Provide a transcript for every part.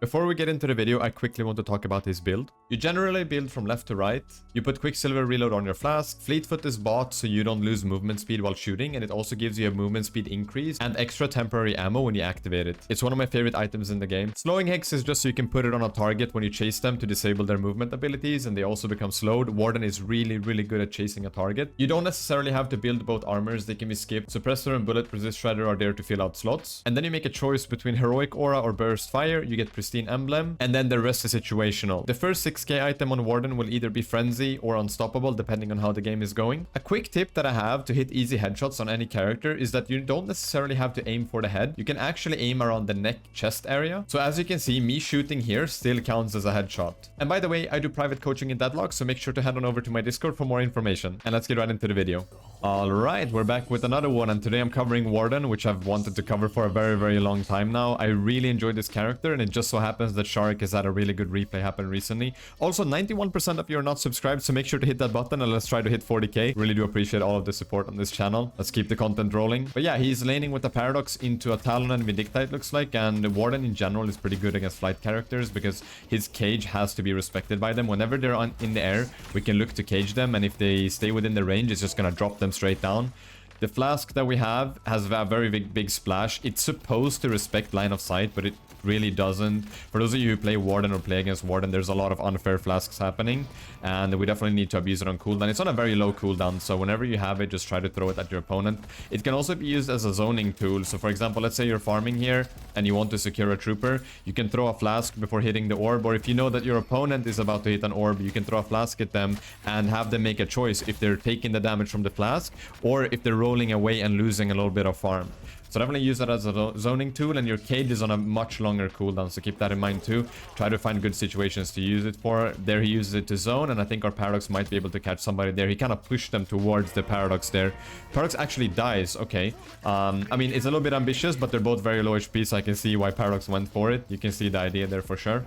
Before we get into the video, I quickly want to talk about his build. You generally build from left to right. You put Quicksilver reload on your flask. Fleetfoot is bought so you don't lose movement speed while shooting, and it also gives you a movement speed increase and extra temporary ammo when you activate it. It's one of my favorite items in the game. Slowing Hex is just so you can put it on a target when you chase them to disable their movement abilities, and they also become slowed. Warden is really good at chasing a target. You don't necessarily have to build both armors, they can be skipped. Suppressor and Bullet Resist Shredder are there to fill out slots. And then you make a choice between Heroic Aura or Burst Fire. You get Pristine Emblem, and then the rest is situational. The first 6k item on Warden will either be Frenzy or Unstoppable depending on how the game is going. A quick tip that I have to hit easy headshots on any character is that you don't necessarily have to aim for the head. You can actually aim around the neck chest area. So as you can see, me shooting here still counts as a headshot. And by the way, I do private coaching in Deadlock, so make sure to head on over to my Discord for more information. And let's get right into the video. Alright, we're back with another one, and today I'm covering Warden, which I've wanted to cover for a very long time now. I really enjoyed this character, and it just so happens that Shark has had a really good replay happen recently. Also, 91% of you are not subscribed, so make sure to hit that button and let's try to hit 40k. Really do appreciate all of the support on this channel. Let's keep the content rolling. But yeah, he's laning with a Paradox into a Talon and Vindicta, it looks like, and Warden in general is pretty good against flight characters because his cage has to be respected by them. Whenever they're in the air, we can look to cage them, and if they stay within the range, it's just gonna drop them straight down. The flask that we have has a very big splash. It's supposed to respect line of sight, but it really doesn't. For those of you who play Warden or play against Warden, there's a lot of unfair flasks happening, and we definitely need to abuse it on cooldown. It's on a very low cooldown, so whenever you have it, just try to throw it at your opponent. It can also be used as a zoning tool. So for example, let's say you're farming here and you want to secure a trooper, you can throw a flask before hitting the orb, or if you know that your opponent is about to hit an orb, you can throw a flask at them and have them make a choice if they're taking the damage from the flask or if they're rolling away and losing a little bit of farm. So definitely use that as a zoning tool, and your cage is on a much longer cooldown, so keep that in mind too. Try to find good situations to use it for. There he uses it to zone, and I think our Paradox might be able to catch somebody there. He kind of pushed them towards the Paradox there. Paradox actually dies, okay. I mean, it's a little bit ambitious, but they're both very low HP, so I can see why Paradox went for it. You can see the idea there for sure.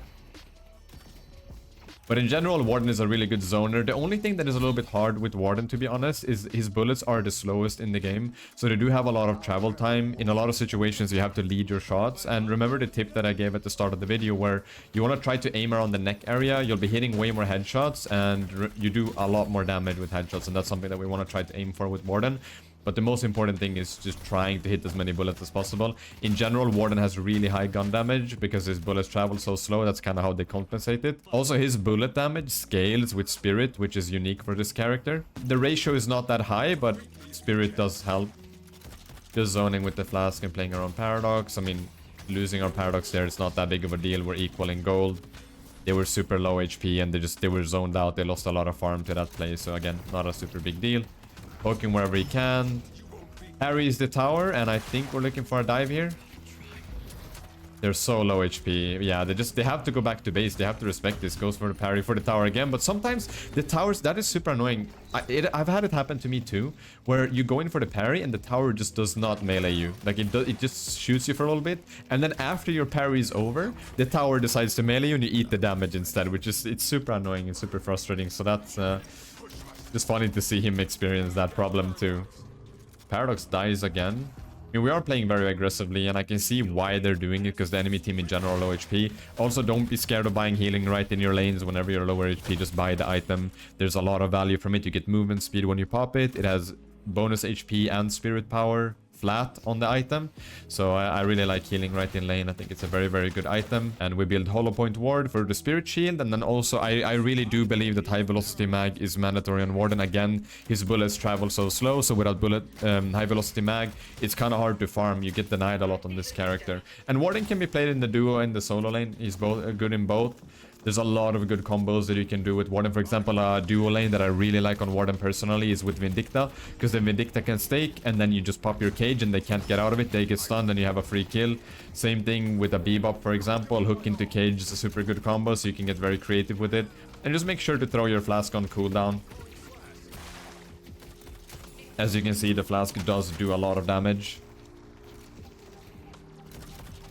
But in general, Warden is a really good zoner. The only thing that is a little bit hard with Warden, to be honest, is his bullets are the slowest in the game. So they do have a lot of travel time. In a lot of situations, you have to lead your shots. And remember the tip that I gave at the start of the video where you want to try to aim around the neck area. You'll be hitting way more headshots, and you do a lot more damage with headshots. And that's something that we want to try to aim for with Warden. But the most important thing is just trying to hit as many bullets as possible. In general, Warden has really high gun damage because his bullets travel so slow. That's kind of how they compensate it. Also, his bullet damage scales with Spirit, which is unique for this character. The ratio is not that high, but Spirit does help. Just zoning with the flask and playing our own Paradox. I mean, losing our Paradox there is not that big of a deal. We're equal in gold. They were super low HP and they were zoned out. They lost a lot of farm to that play. So again, not a super big deal. Poking wherever he can. Harry's the tower, and I think we're looking for a dive here. They're so low HP. Yeah, they have to go back to base. They have to respect this. Goes for the parry for the tower again. But sometimes the towers, that is super annoying. I've had it happen to me too, where you go in for the parry and the tower just does not melee you. Like it just shoots you for a little bit, and then after your parry is over, the tower decides to melee you and you eat the damage instead, which is it's super annoying and super frustrating. So that's just funny to see him experience that problem too. Paradox dies again. I mean, we are playing very aggressively, and I can see why they're doing it, because the enemy team in general are low HP. Also, don't be scared of buying healing right in your lanes. Whenever you're lower HP, just buy the item. There's a lot of value from it. You get movement speed when you pop it. It has bonus HP and spirit power flat on the item, so I really like healing right in lane. I think it's a very good item. And we build hollow point ward for the spirit shield, and then also I really do believe that high velocity mag is mandatory on Warden. Again, his bullets travel so slow, so without high velocity mag, it's kind of hard to farm. You get denied a lot on this character. And Warden can be played in the duo and the solo lane. He's both good in both. There's a lot of good combos that you can do with Warden. For example, a duo lane that I really like on Warden personally is with Vindicta, because the Vindicta can stake and then you just pop your cage and they can't get out of it. They get stunned and you have a free kill. Same thing with a Bebop, for example. Hook into cage is a super good combo, so you can get very creative with it. And just make sure to throw your flask on cooldown. As you can see, the flask does do a lot of damage.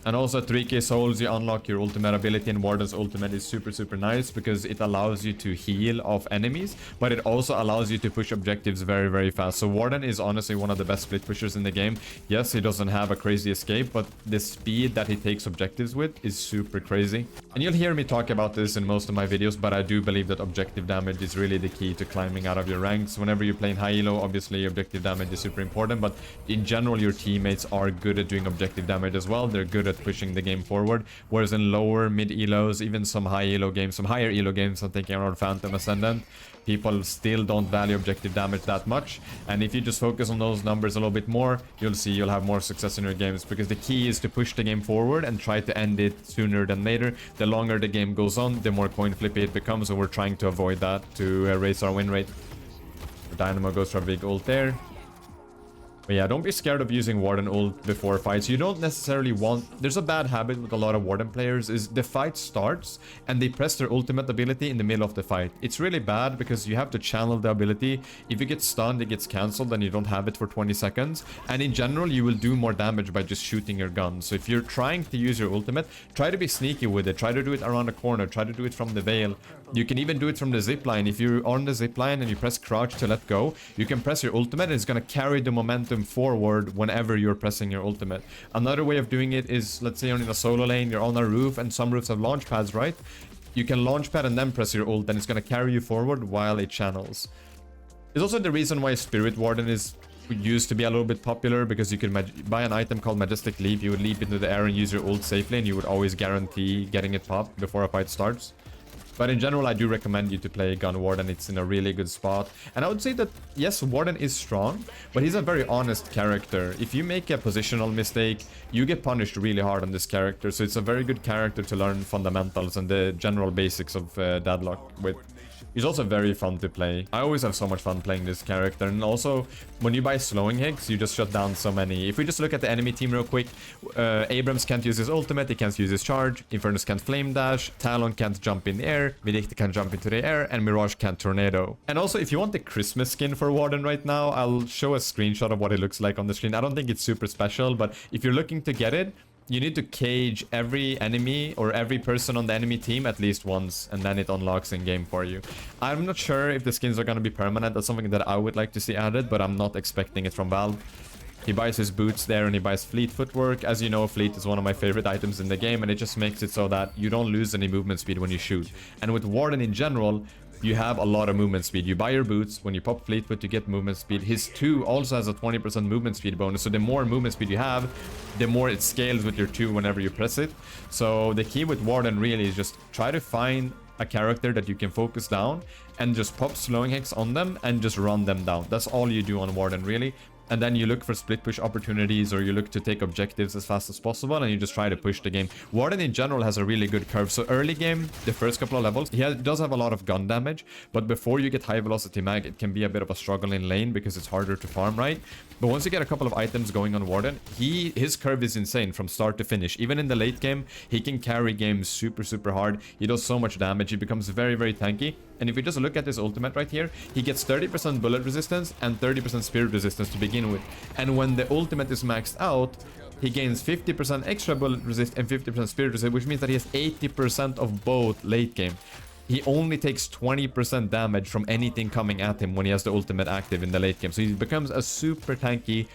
And also at 3k souls, you unlock your ultimate ability, and Warden's ultimate is super nice because it allows you to heal off enemies, but it also allows you to push objectives very fast. So Warden is honestly one of the best split pushers in the game. Yes, he doesn't have a crazy escape, but the speed that he takes objectives with is super crazy. And you'll hear me talk about this in most of my videos, but I do believe that objective damage is really the key to climbing out of your ranks. Whenever you're playing high elo, obviously objective damage is super important, but in general, your teammates are good at doing objective damage as well. They're good at pushing the game forward, whereas in lower mid elos, even some high elo games, some higher elo games, I'm thinking around Phantom Ascendant, people still don't value objective damage that much. And if you just focus on those numbers a little bit more, you'll see you'll have more success in your games, because the key is to push the game forward and try to end it sooner than later. The longer the game goes on, the more coin flippy it becomes, so we're trying to avoid that to raise our win rate. Dynamo goes for a big ult there. But yeah, don't be scared of using Warden ult before fights. You don't necessarily want... There's a bad habit with a lot of Warden players is the fight starts and they press their ultimate ability in the middle of the fight. It's really bad because you have to channel the ability. If you get stunned, it gets cancelled and you don't have it for 20 seconds. And in general, you will do more damage by just shooting your gun. So if you're trying to use your ultimate, try to be sneaky with it. Try to do it around the corner. Try to do it from the veil. You can even do it from the zipline. If you're on the zipline and you press crouch to let go, you can press your ultimate and it's going to carry the momentum forward whenever you're pressing your ultimate. Another way of doing it is, let's say you're in a solo lane, you're on a roof, and some roofs have launch pads, right? You can launch pad and then press your ult, and it's going to carry you forward while it channels. It's also the reason why Spirit Warden is used to be a little bit popular, because you could buy an item called Majestic Leap. You would leap into the air and use your ult safely, and you would always guarantee getting it popped before a fight starts. But in general, I do recommend you to play Gun Warden. It's in a really good spot. And I would say that, yes, Warden is strong, but he's a very honest character. If you make a positional mistake, you get punished really hard on this character. So it's a very good character to learn fundamentals and the general basics of Deadlock with. He's also very fun to play. I always have so much fun playing this character. And also, when you buy slowing hicks, you just shut down so many. If we just look at the enemy team real quick, Abrams can't use his ultimate, he can't use his charge, Infernus can't flame dash, Talon can't jump in the air, Medicta can't jump into the air, and Mirage can't tornado. And also, if you want the Christmas skin for Warden right now, I'll show a screenshot of what it looks like on the screen. I don't think it's super special, but if you're looking to get it, you need to cage every enemy or every person on the enemy team at least once, and then it unlocks in game for you. I'm not sure if the skins are going to be permanent. That's something that I would like to see added, but I'm not expecting it from Valve. He buys his boots there and he buys Fleet footwork. As you know, Fleet is one of my favorite items in the game, and it just makes it so that you don't lose any movement speed when you shoot. And with Warden in general, you have a lot of movement speed. You buy your boots, when you pop Fleetfoot, you get movement speed. His 2 also has a 20% movement speed bonus, so the more movement speed you have, the more it scales with your 2 whenever you press it. So the key with Warden really is just try to find a character that you can focus down and just pop slowing hacks on them and just run them down. That's all you do on Warden, really. And then you look for split push opportunities, or you look to take objectives as fast as possible, and you just try to push the game. Warden in general has a really good curve. So early game, the first couple of levels, he does have a lot of gun damage, but before you get high velocity mag, it can be a bit of a struggle in lane because it's harder to farm, right? But once you get a couple of items going on Warden, his curve is insane from start to finish. Even in the late game, he can carry games super hard. He does so much damage. He becomes very tanky. And if you just look at his ultimate right here, he gets 30% bullet resistance and 30% spirit resistance to begin with. And when the ultimate is maxed out, he gains 50% extra bullet resist and 50% spirit resist, which means that he has 80% of both late game. He only takes 20% damage from anything coming at him when he has the ultimate active in the late game. So he becomes a super tanky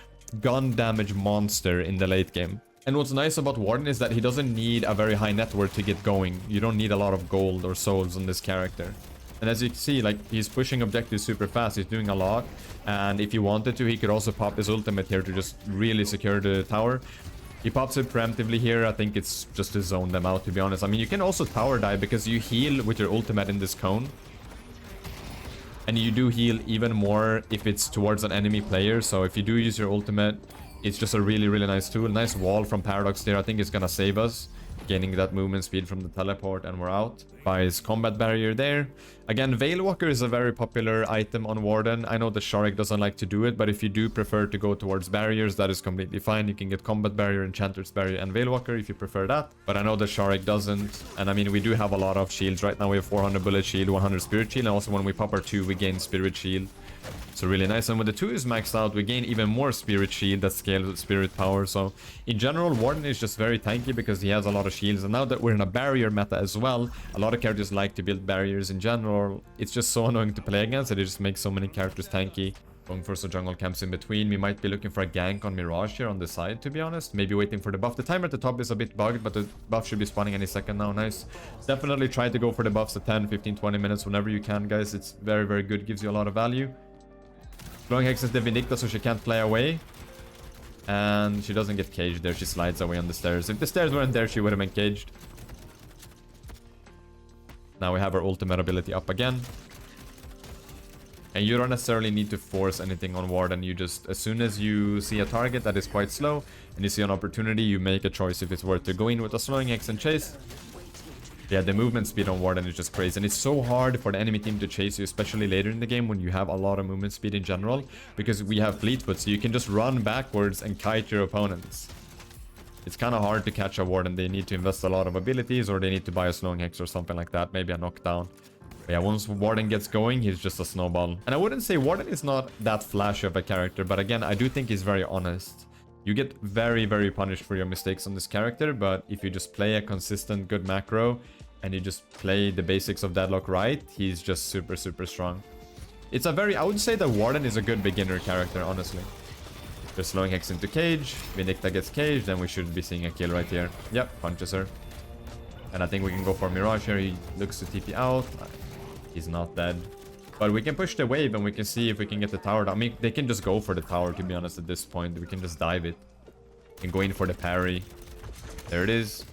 gun damage monster in the late game. And what's nice about Warden is that he doesn't need a very high net worth to get going. You don't need a lot of gold or souls on this character. And as you can see, like, he's pushing objectives super fast. He's doing a lot. And if he wanted to, he could also pop his ultimate here to just really secure the tower. He pops it preemptively here. I think it's just to zone them out, to be honest. I mean, you can also tower dive because you heal with your ultimate in this cone. And you do heal even more if it's towards an enemy player. So if you do use your ultimate, it's just a really nice tool. Nice wall from Paradox there. I think it's gonna save us, gaining that movement speed from the teleport, and we're out. Buys combat barrier there. Again, Veilwalker is a very popular item on Warden. I know the Sharik doesn't like to do it, but if you do prefer to go towards barriers, that is completely fine. You can get combat barrier, enchanter's barrier, and Veilwalker if you prefer that. But I know the Sharik doesn't. And I mean, we do have a lot of shields right now. We have 400 bullet shield, 100 spirit shield, and also when we pop our 2, we gain spirit shield. So really nice. And when the 2 is maxed out, we gain even more spirit shield that scales with spirit power. So in general, Warden is just very tanky because he has a lot of shields. And now that we're in a barrier meta as well, a lot of characters like to build barriers in general. It's just so annoying to play against. It just makes so many characters tanky. Going for some jungle camps in between. We might be looking for a gank on Mirage here on the side, to be honest. Maybe waiting for the buff. The timer at the top is a bit bugged, but the buff should be spawning any second now. Nice. Definitely try to go for the buffs at 10, 15, 20 minutes whenever you can, guys. It's very, very good. Gives you a lot of value. Glowing Hex is the Vindicta, so she can't play away. And she doesn't get caged there. She slides away on the stairs. If the stairs weren't there, she would have been caged. Now we have our ultimate ability up again. And you don't necessarily need to force anything on Warden. You just, as soon as you see a target that is quite slow and you see an opportunity, you make a choice if it's worth to go in with a slowing X and chase. Yeah, the movement speed on Warden is just crazy. And it's so hard for the enemy team to chase you, especially later in the game when you have a lot of movement speed in general. Because we have Fleetfoot, so you can just run backwards and kite your opponents. It's kind of hard to catch a Warden. They need to invest a lot of abilities, or they need to buy a slowing Hex or something like that. Maybe a knockdown. But yeah, once Warden gets going, he's just a snowball. And I wouldn't say Warden is not that flashy of a character, but again, I do think he's very honest. You get very, very punished for your mistakes on this character, but if you just play a consistent good macro and you just play the basics of Deadlock right, he's just super, super strong. It's a very, I would say that Warden is a good beginner character, honestly. Just slowing Hex into cage, Vindicta gets caged, then we should be seeing a kill right here. Yep, punches her. And I think we can go for Mirage here. He looks to TP out. He's not dead. But we can push the wave and we can see if we can get the tower down. I mean, they can just go for the tower, to be honest, at this point. We can just dive it. And go in for the parry. There it is.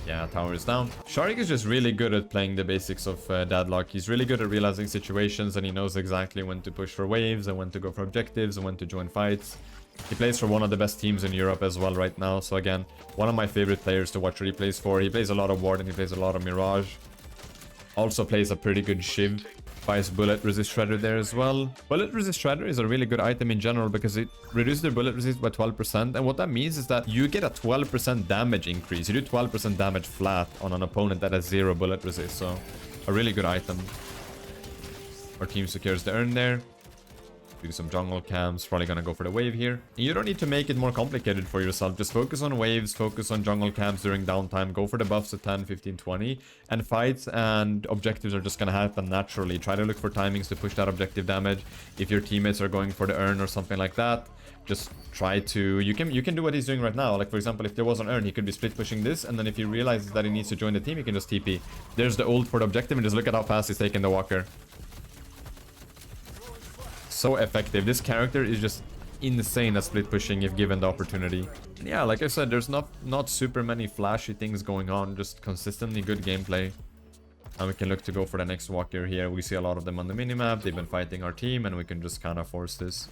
Yeah, tower is down. Sharik is just really good at playing the basics of Deadlock. He's really good at realizing situations, and he knows exactly when to push for waves and when to go for objectives and when to join fights. He plays for one of the best teams in Europe as well right now. So again, one of my favorite players to watch what he plays for. He plays a lot of Warden. He plays a lot of Mirage. Also plays a pretty good Shiv. Buys bullet resist shredder there as well. Bullet resist shredder is a really good item in general because it reduces their bullet resist by 12%. And what that means is that you get a 12% damage increase. You do 12% damage flat on an opponent that has 0 bullet resist. So a really good item. Our team secures the urn there. Do some jungle camps. Probably gonna go for the wave here. You don't need to make it more complicated for yourself. Just focus on waves, focus on jungle camps during downtime. Go for the buffs at 10, 15, 20. And fights and objectives are just gonna happen naturally. Try to look for timings to push that objective damage. If your teammates are going for the urn or something like that, just try to... You can do what he's doing right now. Like, for example, if there was an urn, he could be split pushing this. And then if he realizes that he needs to join the team, he can just TP. There's the ult for the objective. And just look at how fast he's taking the walker. So effective. This character is just insane at split pushing if given the opportunity. And yeah, like I said, there's not super many flashy things going on, just consistently good gameplay. And we can look to go for the next walker here. We see a lot of them on the minimap. They've been fighting our team, and we can just kind of force this.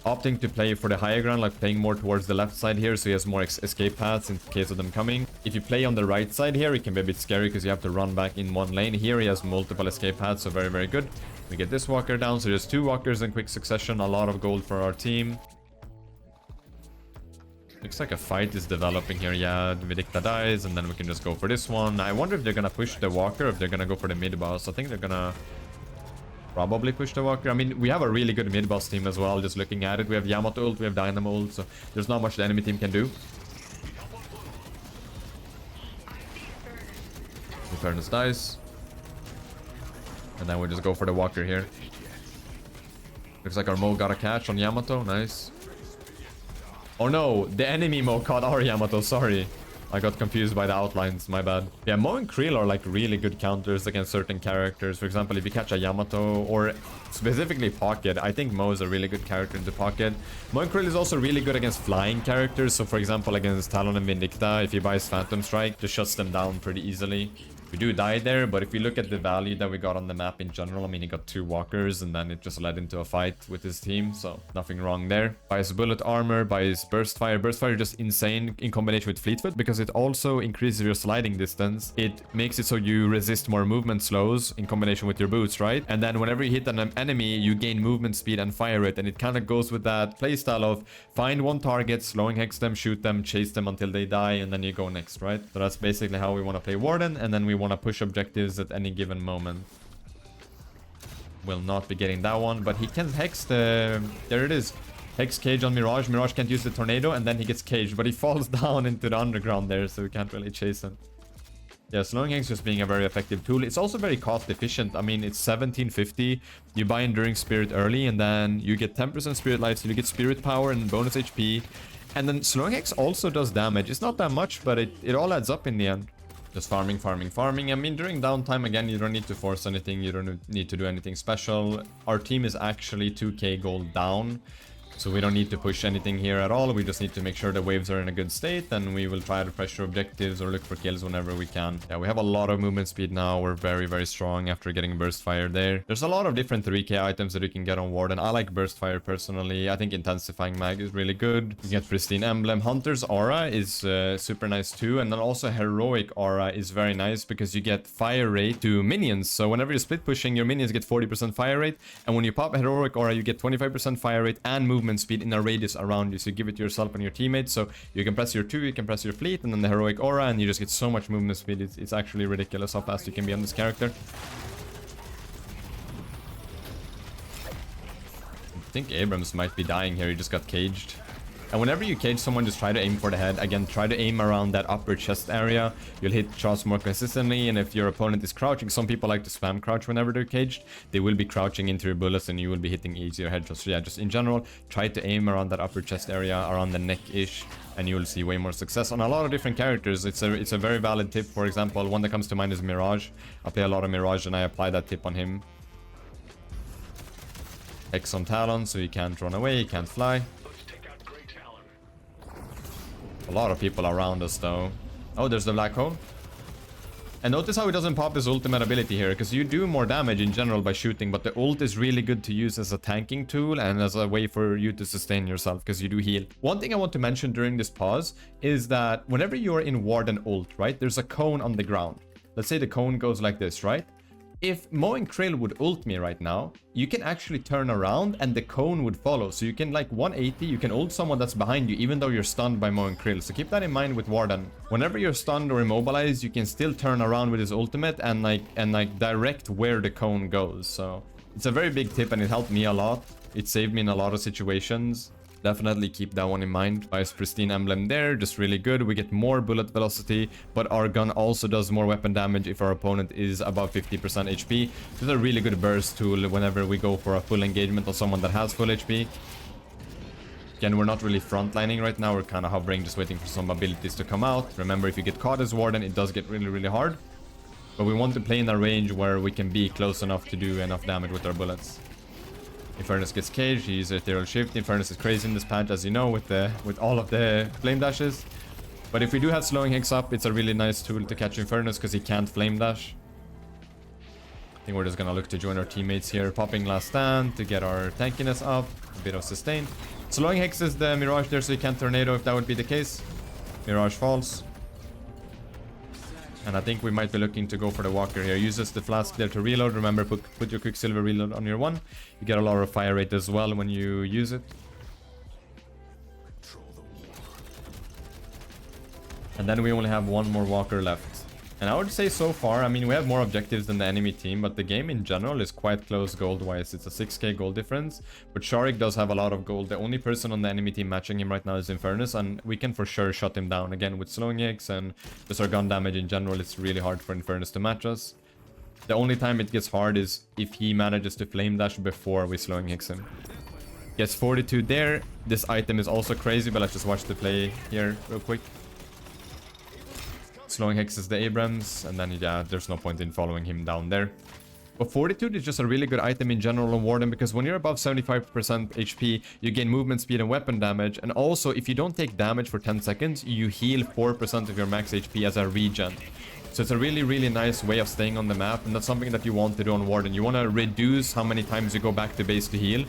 Opting to play for the higher ground, like playing more towards the left side here, so he has more escape paths in case of them coming. If you play on the right side here, it can be a bit scary because you have to run back in one lane. Here he has multiple escape paths, so very, very good. We get this walker down, so there's 2 walkers in quick succession. A lot of gold for our team. Looks like a fight is developing here. Yeah, Vindicta dies, and then we can just go for this one. I wonder if they're gonna push the walker, or if they're gonna go for the mid boss. I think they're gonna probably push the walker. I mean, we have a really good mid boss team as well, just looking at it. We have Yamato ult, we have Dynamo ult, so there's not much the enemy team can do. Infernus dies. And then we just go for the walker here. Looks like our Mo got a catch on Yamato. Nice. Oh no, the enemy Mo caught our Yamato. Sorry. I got confused by the outlines. My bad. Yeah, Mo and Creel are like really good counters against certain characters. For example, if you catch a Yamato or specifically Pocket, I think Mo is a really good character into Pocket. Mo and Creel is also really good against flying characters. So for example, against Talon and Vindicta, if he buys Phantom Strike, just shuts them down pretty easily. We do die there, but if you look at the value that we got on the map in general, I mean, he got 2 walkers and then it just led into a fight with his team, so nothing wrong there. Buys bullet armor, buys burst fire. Burst fire is just insane in combination with fleetfoot because it also increases your sliding distance. It makes it so you resist more movement slows in combination with your boots, right? And then whenever you hit an enemy, you gain movement speed and fire it, and it kind of goes with that playstyle of find one target, slowing hex them, shoot them, chase them until they die, and then you go next, right? So that's basically how we want to play Warden, and then we want to push objectives at any given moment. Will not be getting that one, but he can hex the... There it is. Hex cage on Mirage. Mirage can't use the tornado, and then he gets caged, but he falls down into the underground there, so we can't really chase him. Yeah, slowing hex just being a very effective tool. It's also very cost efficient. I mean, it's 1750. You buy Enduring Spirit early, and then you get 10% Spirit Life, so you get Spirit Power and bonus HP. And then slowing hex also does damage. It's not that much, but it all adds up in the end. Just farming, farming, farming. I mean, during downtime, again, you don't need to force anything. You don't need to do anything special. Our team is actually 2k gold down. So we don't need to push anything here at all. We just need to make sure the waves are in a good state, and we will try to pressure objectives or look for kills whenever we can. Yeah, we have a lot of movement speed now. We're very, very strong after getting burst fire there. There's a lot of different 3k items that you can get on Warden. I like burst fire personally. I think intensifying mag is really good. You get pristine emblem. Hunter's aura is super nice too, and then also heroic aura is very nice because you get fire rate to minions. So whenever you're split pushing, your minions get 40% fire rate, and when you pop a heroic aura, you get 25% fire rate and movement speed in a radius around you. So you give it to yourself and your teammates. So you can press your 2, you can press your fleet, and then the heroic aura, and you just get so much movement speed. It's actually ridiculous how fast you can be on this character. I think Abrams might be dying here. He just got caged. And whenever you cage someone, just try to aim for the head. Again, try to aim around that upper chest area. You'll hit shots more consistently, and if your opponent is crouching, some people like to spam crouch whenever they're caged. They will be crouching into your bullets, and you will be hitting easier headshots. So yeah, just in general, try to aim around that upper chest area, around the neck-ish, and you will see way more success on a lot of different characters. It's a very valid tip. For example, one that comes to mind is Mirage. I play a lot of Mirage, and I apply that tip on him. Hex on Talon, so he can't run away, he can't fly. A lot of people around us though. Oh, there's the black hole. And notice how he doesn't pop his ultimate ability here, because you do more damage in general by shooting, but the ult is really good to use as a tanking tool and as a way for you to sustain yourself, because you do heal. One thing I want to mention during this pause is that whenever you're in Warden ult, right, there's a cone on the ground. Let's say the cone goes like this, right? If Mo and Krill would ult me right now, you can actually turn around and the cone would follow. So you can like 180, you can ult someone that's behind you even though you're stunned by Mo and Krill. So keep that in mind with Warden. Whenever you're stunned or immobilized, you can still turn around with his ultimate and like direct where the cone goes. So it's a very big tip and it helped me a lot. It saved me in a lot of situations. Definitely keep that one in mind. Buys pristine emblem there, just really good. We get more bullet velocity, but our gun also does more weapon damage if our opponent is above 50% HP. This is a really good burst tool whenever we go for a full engagement on someone that has full HP. Again, we're not really frontlining right now. We're kind of hovering, just waiting for some abilities to come out. Remember, if you get caught as Warden, it does get really, really hard. But we want to play in a range where we can be close enough to do enough damage with our bullets. Infernus gets caged, he uses Ethereal Shift. Infernus is crazy in this patch, as you know, with all of the flame dashes. But if we do have slowing Hex up, it's a really nice tool to catch Infernus because he can't flame dash. I think we're just gonna look to join our teammates here, popping last stand to get our tankiness up, a bit of sustain. Slowing Hex is the Mirage there, so you can't tornado if that would be the case. Mirage falls. And I think we might be looking to go for the Walker here. Uses the flask there to reload. Remember, put your Quicksilver reload on your one. You get a lot of fire rate as well when you use it. And then we only have one more Walker left. And I would say so far, I mean, we have more objectives than the enemy team, but the game in general is quite close gold-wise. It's a 6k gold difference, but Sharik does have a lot of gold. The only person on the enemy team matching him right now is Infernus, and we can for sure shut him down. Again, with slowing Hex and just our gun damage in general, it's really hard for Infernus to match us. The only time it gets hard is if he manages to flame dash before we slowing Hex him. Gets 42 there. This item is also crazy, but let's just watch the play here real quick. Slowing Hex is the Abrams, and then yeah, there's no point in following him down there. But Fortitude is just a really good item in general on Warden, because when you're above 75% HP, you gain movement speed and weapon damage, and also if you don't take damage for 10 seconds, you heal 4% of your max HP as a regen. So it's a really, really nice way of staying on the map, and that's something that you want to do on Warden. You want to reduce how many times you go back to base to heal.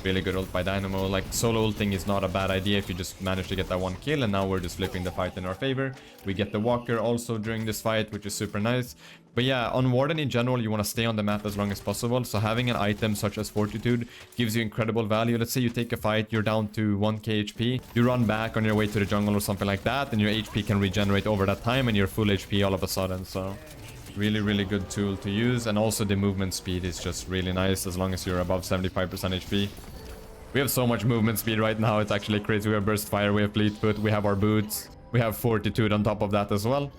Really good ult by Dynamo. Like, solo ulting is not a bad idea if you just manage to get that one kill, and now we're just flipping the fight in our favor. We get the Walker also during this fight, which is super nice. But yeah, on Warden in general, you want to stay on the map as long as possible. So having an item such as Fortitude gives you incredible value. Let's say you take a fight, you're down to 1k HP. You run back on your way to the jungle or something like that, and your HP can regenerate over that time, and you're full HP all of a sudden. So Really good tool to use. And also the movement speed is just really nice as long as you're above 75% HP. We have so much movement speed right now. It's actually crazy. We have burst fire, we have fleet foot, we have our boots. We have fortitude on top of that as well.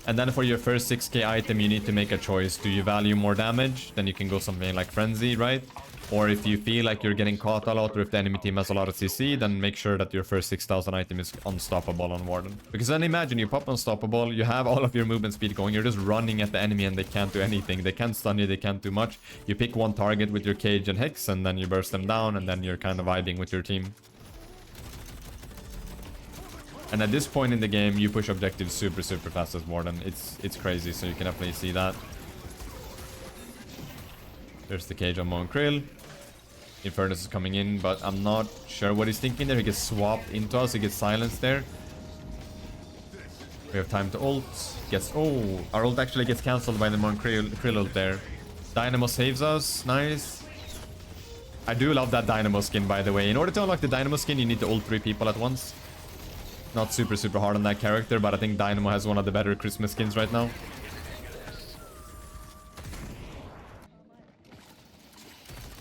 And then for your first 6k item, you need to make a choice. Do you value more damage? Then you can go something like Frenzy, right? Or if you feel like you're getting caught a lot, or if the enemy team has a lot of CC, then make sure that your first 6000 item is unstoppable on Warden. Because then imagine you pop unstoppable, you have all of your movement speed going, you're just running at the enemy and they can't do anything. They can't stun you, they can't do much. You pick one target with your cage and Hex, and then you burst them down, and then you're kind of vibing with your team. And at this point in the game, you push objectives super fast as Warden. It's crazy, so you can definitely see that. There's the cage on Mon Krill. Infernus is coming in, but I'm not sure what he's thinking there. He gets swapped into us, he gets silenced there. We have time to ult. Oh, our ult actually gets cancelled by the Mon Krill ult there. Dynamo saves us, nice. I do love that Dynamo skin, by the way. In order to unlock the Dynamo skin, you need to ult 3 people at once. Not super hard on that character, but I think Dynamo has one of the better Christmas skins right now.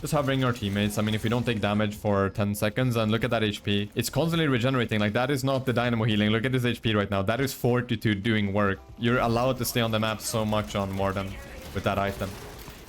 Just hovering our teammates. I mean, if we don't take damage for 10 seconds, and look at that HP. It's constantly regenerating. Like, that is not the Dynamo healing. Look at this HP right now. That is fortitude doing work. You're allowed to stay on the map so much on Warden with that item.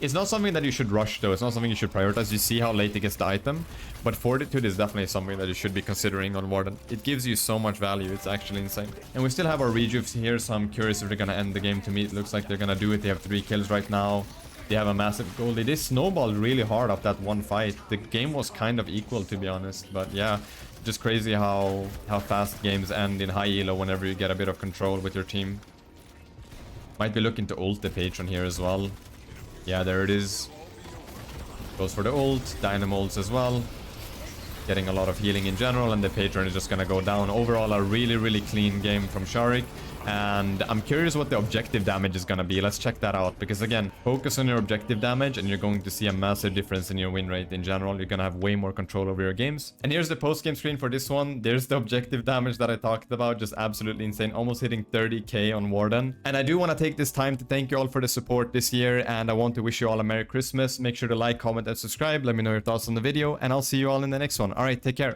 It's not something that you should rush, though. It's not something you should prioritize. You see how late it gets the item. But fortitude is definitely something that you should be considering on Warden. It gives you so much value. It's actually insane. And we still have our rejuves here, so I'm curious if they're going to end the game to me. It looks like they're going to do it. They have 3 kills right now. They have a massive goal. They did snowball really hard off that one fight. The game was kind of equal, to be honest. But yeah, just crazy how fast games end in high elo whenever you get a bit of control with your team. Might be looking to ult the patron here as well. Yeah, there it is. Goes for the ult. Dynamo ults as well. Getting a lot of healing in general, and the patron is just gonna go down. Overall, a really clean game from Sharik. And I'm curious what the objective damage is gonna be. Let's check that out, because again, focus on your objective damage and you're going to see a massive difference in your win rate in general. You're gonna have way more control over your games. And here's the post-game screen for this one. There's the objective damage that I talked about, just absolutely insane, almost hitting 30k on Warden. And I do want to take this time to thank you all for the support this year, and I want to wish you all a Merry Christmas. Make sure to like, comment, and subscribe. Let me know your thoughts on the video, and I'll see you all in the next one. All right, take care.